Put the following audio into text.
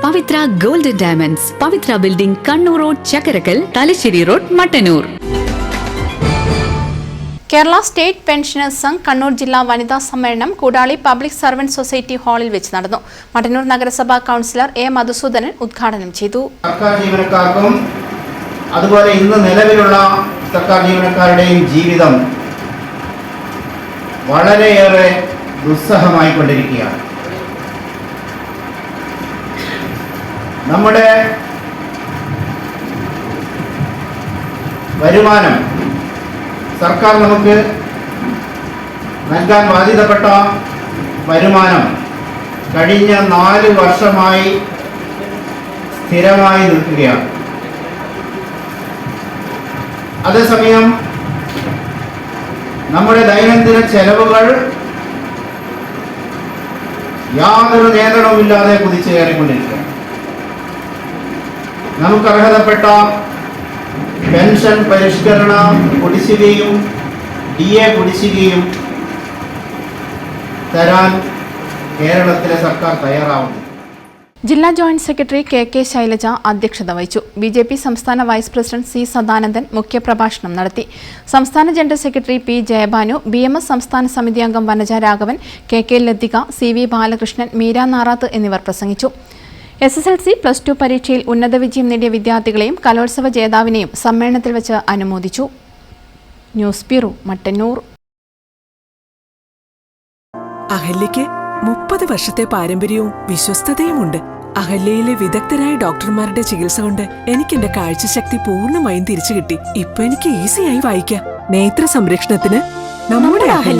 പവിത്ര golden diamonds, Pavithra building, Kannur road, Chakkarakkal, Thalassery road, Mattannur. Kerala state pensioners Sangh Kannur ജില്ലാ വനിതാ സമ്മേളനം കൂടാളി പബ്ലിക് സർവന്റ് സൊസൈറ്റി ഹാളിൽ വെച്ച് നടന്നു. മട്ടന്നൂർ നഗരസഭാ കൗൺസിലർ എ മധുസൂദനൻ ഉദ്ഘാടനം ചെയ്തു. സർക്കാർ ജീവനക്കാർക്കും അതുപോലെ ഇന്ന് നിലവിലുള്ള സർക്കാർ ജീവനക്കാരുടെയും ജീവിതം വളരെയേറെ ദുസ്സഹമായിക്കൊണ്ടിരിക്കുകയാണ്. നമ്മുടെ വരുമാനം സർക്കാർ നമുക്ക് നൽകാൻ ബാധ്യതപ്പെട്ട വരുമാനം കഴിഞ്ഞ 4 വർഷമായി സ്ഥിരമായി നിൽക്കുകയാണ്. അതേസമയം നമ്മുടെ ദൈനംദിന ചെലവുകൾ യാതൊരു നിയന്ത്രണവുമില്ലാതെ കുതിച്ചു കയറിക്കൊണ്ടിരിക്കുകയാണ്. നമുക്ക് അർഹതപ്പെട്ട പെൻഷൻ പരിഷ്കരണ കുടിശ്ശികയും DA കുടിശ്ശികയും തരാൻ കേരളത്തിലെ സർക്കാർ തയ്യാറാവുന്നു. ജില്ലാ ജോയിന്റ് സെക്രട്ടറി കെ ശൈലജ അധ്യക്ഷത വഹിച്ചു. BJP സംസ്ഥാന വൈസ് പ്രസിഡന്റ് C സദാനന്ദൻ മുഖ്യപ്രഭാഷണം നടത്തി. സംസ്ഥാന ജനറൽ സെക്രട്ടറി P ജയഭാനു, BMS സംസ്ഥാന സമിതി അംഗം വനജ രാഘവൻ, KK ലതിക, CV ബാലകൃഷ്ണൻ, മീര നാറാത്ത് എന്നിവർ പ്രസംഗിച്ചു. SSLC +2 പരീക്ഷയിൽ ഉന്നത വിജയം നേടിയ വിദ്യാർത്ഥികളെയും കലോത്സവ ജേതാവിനെയും സമ്മേളനത്തിൽ വെച്ച് അനുമോദിച്ചു. News bureau, Mattannur. അഹല്യയ്ക്ക് 30 വർഷത്തെ പാരമ്പര്യവും വിശ്വസ്തതയുമുണ്ട്. അഹല്യയിലെ വിദഗ്ധരായ ഡോക്ടർമാരുടെ ചികിത്സ കൊണ്ട് എനിക്ക് എന്റെ കാഴ്ചശക്തി പൂർണ്ണമായും തിരിച്ചു കിട്ടി. ഇപ്പൊ എനിക്ക് ഈസിയായി വായിക്കാം. നേത്ര സംരക്ഷണത്തിന് നമ്മുടെ അഹല്യ.